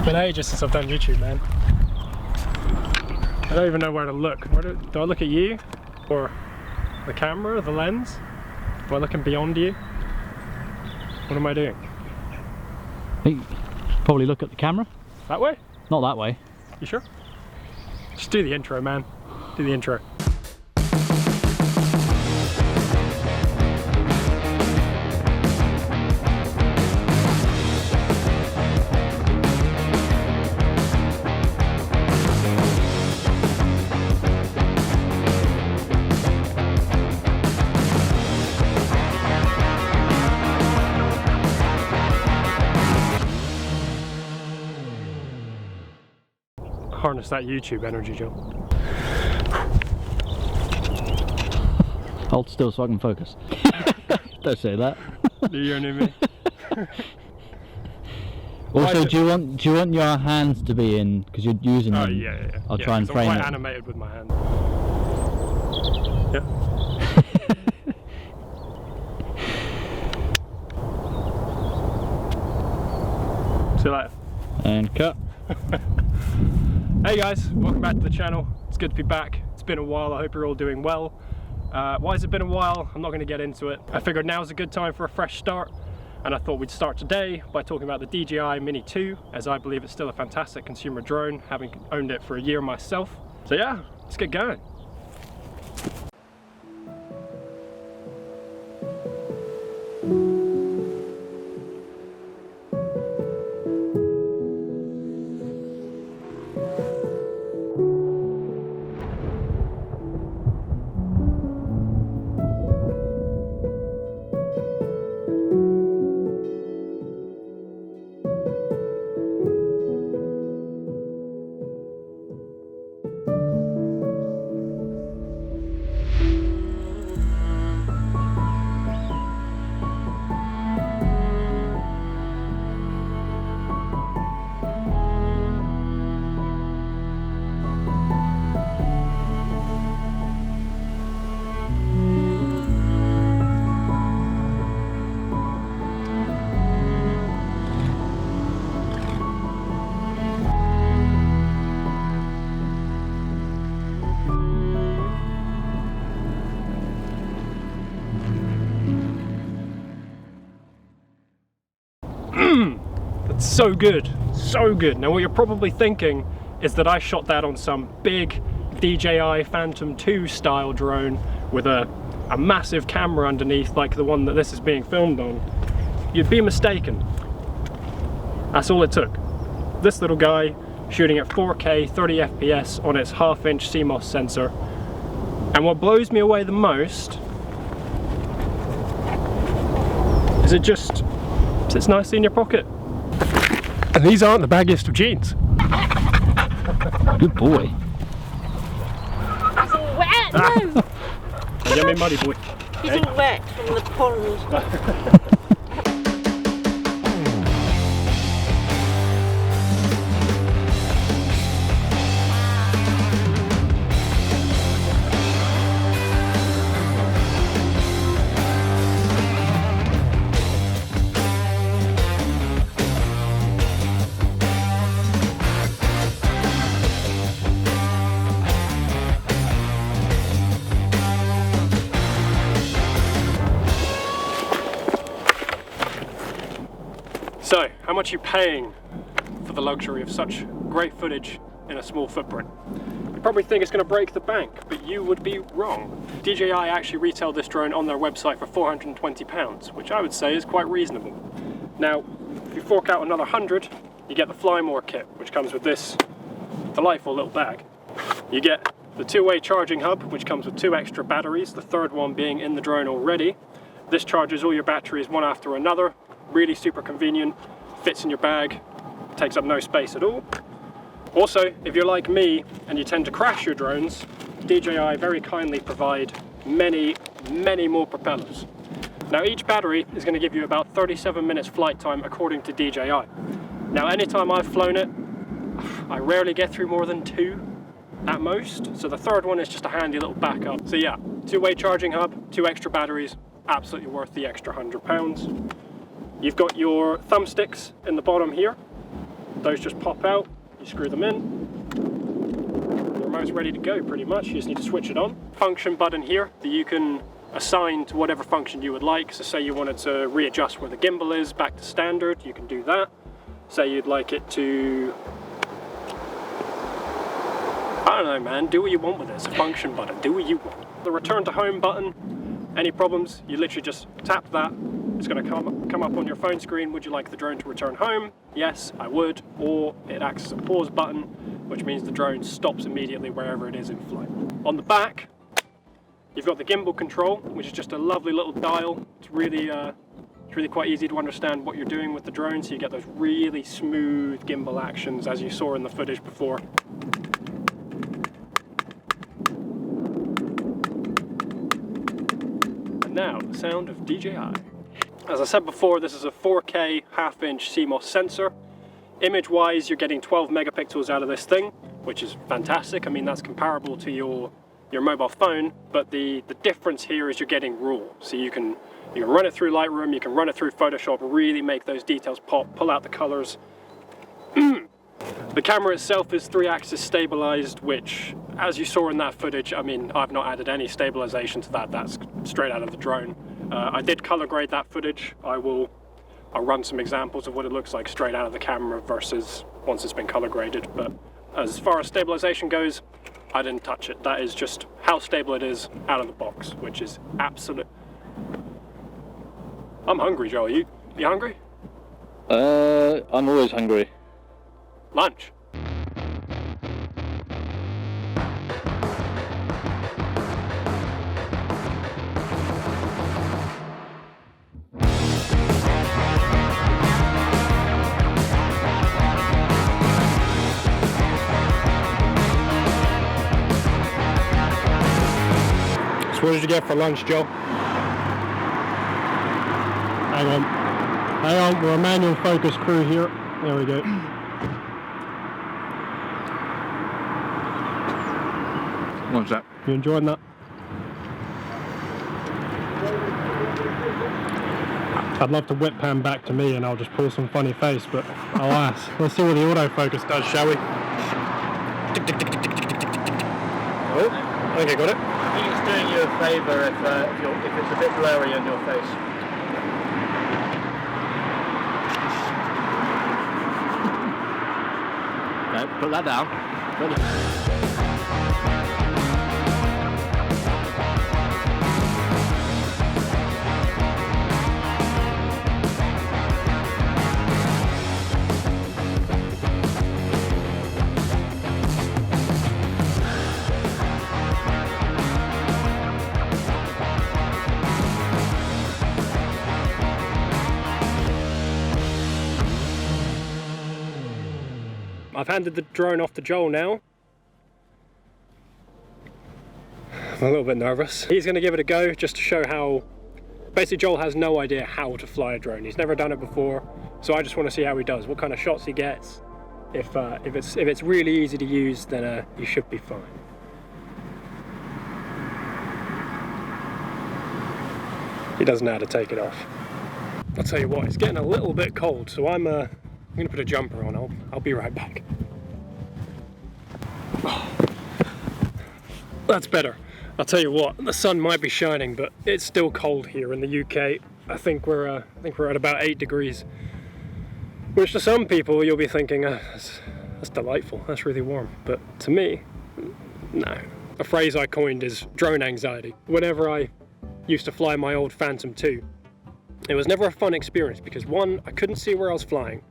been ages since I've done YouTube, man. I don't even know where to look. Do I look at you? Or the camera, the lens? Am I looking beyond you? What am I doing? I think probably look at the camera. That way? Not that way. You sure? Just do the intro, man. Do the intro. Harness that YouTube energy, Joe. Hold still so I can focus. Don't say that. Do you know me? Also, do you want your hands to be in, because you're using them? Oh yeah. I'll try and frame I'm it. quite animated with my hand. Yeah. See you later. And cut. Hey guys, welcome back to the channel. It's good to be back. It's been a while. I hope you're all doing well. Why has it been a while? I'm not going to get into it. I figured now's a good time for a fresh start, and I thought we'd start today by talking about the DJI Mini 2, as I believe it's still a fantastic consumer drone, having owned it for a year myself. So yeah, let's get going. That's so good, so good. Now what you're probably thinking is that I shot that on some big DJI Phantom 2 style drone with a massive camera underneath like the one that this is being filmed on. You'd be mistaken. That's all it took. This little guy shooting at 4K 30 FPS on its 1/2-inch CMOS sensor. And what blows me away the most is it just sits nicely in your pocket. And these aren't the baggiest of jeans. Good boy. It's all wet, no! You me muddy boy. He's all wet from the pond. So, how much are you paying for the luxury of such great footage in a small footprint? You probably think it's going to break the bank, but you would be wrong. DJI actually retailed this drone on their website for £420, which I would say is quite reasonable. Now, if you fork out another 100, you get the Fly More kit, which comes with this delightful little bag. You get the two-way charging hub, which comes with 2 extra batteries, the third one being in the drone already. This charges all your batteries one after another. Really super convenient, fits in your bag, takes up no space at all. Also, if you're like me and you tend to crash your drones, DJI very kindly provide many more propellers. Now each battery is going to give you about 37 minutes flight time according to DJI. Now anytime I've flown it, I rarely get through more than 2 at most, so the third one is just a handy little backup. So yeah, 2-way charging hub, 2 extra batteries, absolutely worth the extra £100. You've got your thumbsticks in the bottom here, Those just pop out, you screw them in. The remote's ready to go pretty much, you just need to switch it on. Function button here that you can assign to whatever function you would like. So say you wanted to readjust where the gimbal is back to standard, you can do that. Say you'd like it to, I don't know man, do what you want with it. It's a function button, do what you want. The return to home button, any problems, you literally just tap that. It's going to come up on your phone screen. Would you like the drone to return home? Yes, I would. Or it acts as a pause button, which means the drone stops immediately wherever it is in flight. On the back, you've got the gimbal control, which is just a lovely little dial. It's really quite easy to understand what you're doing with the drone, so you get those really smooth gimbal actions as you saw in the footage before. And now, the sound of DJI. As I said before, this is a 4K half-inch CMOS sensor. Image-wise, you're getting 12 megapixels out of this thing, which is fantastic. I mean, that's comparable to your mobile phone, but the difference here is you're getting raw. So you can run it through Lightroom, you can run it through Photoshop, really make those details pop, pull out the colors. The camera itself is 3-axis stabilized, which, as you saw in that footage, I mean, I've not added any stabilization to that. That's straight out of the drone. I did color grade that footage. I'll run some examples of what it looks like straight out of the camera versus once it's been color graded. But as far as stabilization goes, I didn't touch it. That is just how stable it is out of the box, which is absolute. I'm hungry, Joel. You hungry? I'm always hungry. Lunch. So what did you get for lunch, Joe? Hang on, we're a manual focus crew here. There we go. What's that? You enjoying that? I'd love to whip pan back to me and I'll just pull some funny face, but alas. Let's see what the autofocus does, shall we? Oh, I think I got it. I think it's doing you a favour if it's a bit blurry on your face. No, put that down. I've handed the drone off to Joel now. I'm a little bit nervous. He's going to give it a go just to show how... Basically Joel has no idea how to fly a drone. He's never done it before, so I just want to see how he does, what kind of shots he gets. If it's really easy to use, then you should be fine. He doesn't know how to take it off. I'll tell you what, it's getting a little bit cold, so I'm going to put a jumper on. I'll be right back. Oh, that's better. I'll tell you what, the sun might be shining, but it's still cold here in the UK. I think we're at about 8 degrees, which to some people you'll be thinking, that's delightful, that's really warm. But to me, no. A phrase I coined is drone anxiety. Whenever I used to fly my old Phantom 2, it was never a fun experience because 1, I couldn't see where I was flying.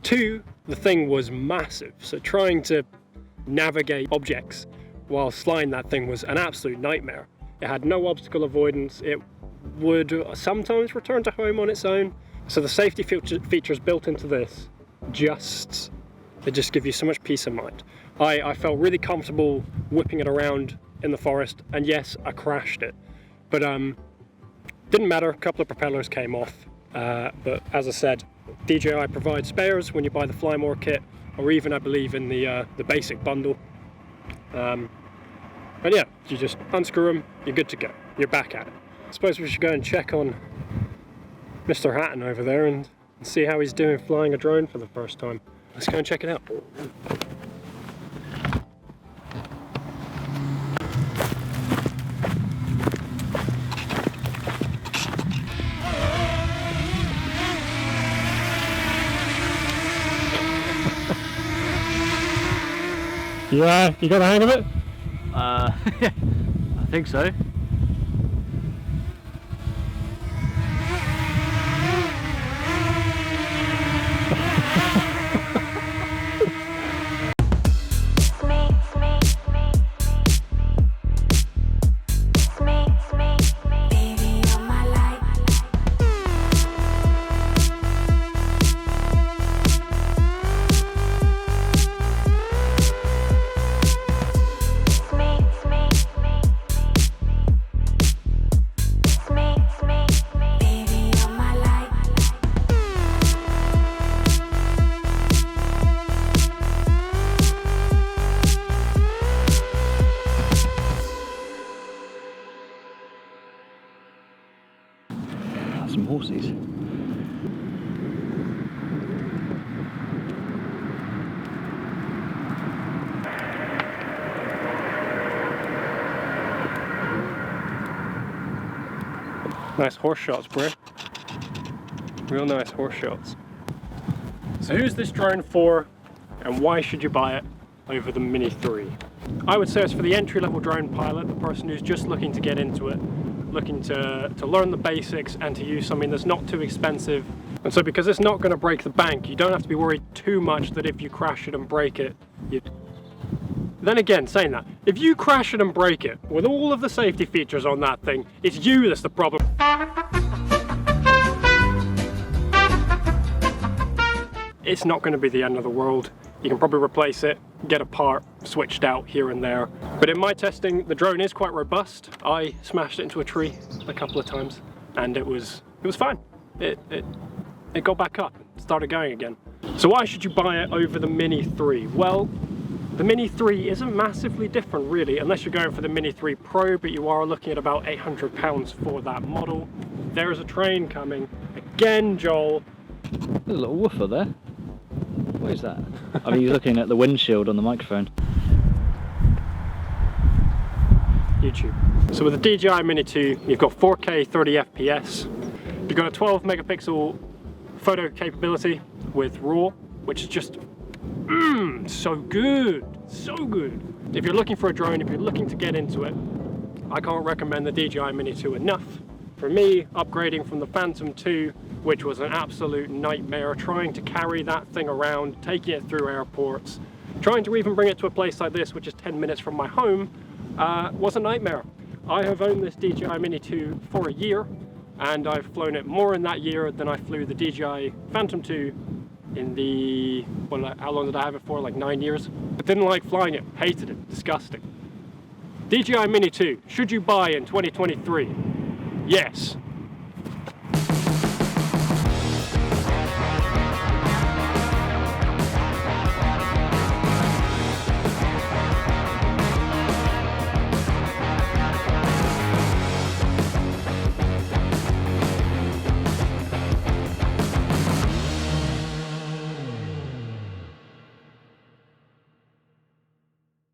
2, the thing was massive, so trying to navigate objects while flying that thing was an absolute nightmare. It had no obstacle avoidance, it would sometimes return to home on its own, so the safety features built into this just give you so much peace of mind. I felt really comfortable whipping it around in the forest, and yes, I crashed it, but didn't matter, a couple of propellers came off, but as I said, DJI provides spares when you buy the Fly More kit, or even I believe in the basic bundle. And yeah, you just unscrew them, you're good to go. You're back at it. I suppose we should go and check on Mr. Hatton over there and see how he's doing flying a drone for the first time. Let's go and check it out. Yeah, you got the hang of it? I think so. Some horses. Nice horse shots, bro. Real nice horse shots. So who's this drone for, and why should you buy it over the Mini 3? I would say it's for the entry-level drone pilot, the person who's just looking to get into it, looking to learn the basics and to use something that's not too expensive. And so because it's not going to break the bank, you don't have to be worried too much that if you crash it and break it, Then again, saying that, if you crash it and break it, with all of the safety features on that thing, it's you that's the problem. It's not going to be the end of the world. You can probably replace it, get a part switched out here and there. But in my testing, the drone is quite robust. I smashed it into a tree a couple of times, and it was fine. It got back up, started going again. So why should you buy it over the Mini 3? Well, the Mini 3 isn't massively different really, unless you're going for the Mini 3 Pro, but you are looking at about £800 for that model. There is a train coming. Again, Joel. There's a little woofer there. What is that? I mean, you're looking at the windshield on the microphone. YouTube. So with the DJI Mini 2, you've got 4K 30 FPS. You've got a 12 megapixel photo capability with RAW, which is just so good, so good. If you're looking for a drone, if you're looking to get into it, I can't recommend the DJI Mini 2 enough. For me, upgrading from the Phantom 2, which was an absolute nightmare, trying to carry that thing around, taking it through airports, trying to even bring it to a place like this, which is 10 minutes from my home, was a nightmare. I have owned this DJI Mini 2 for a year, and I've flown it more in that year than I flew the DJI Phantom 2 in the, well, how long did I have it for? Like 9 years? I didn't like flying it, hated it, disgusting. DJI Mini 2, should you buy in 2023? Yes.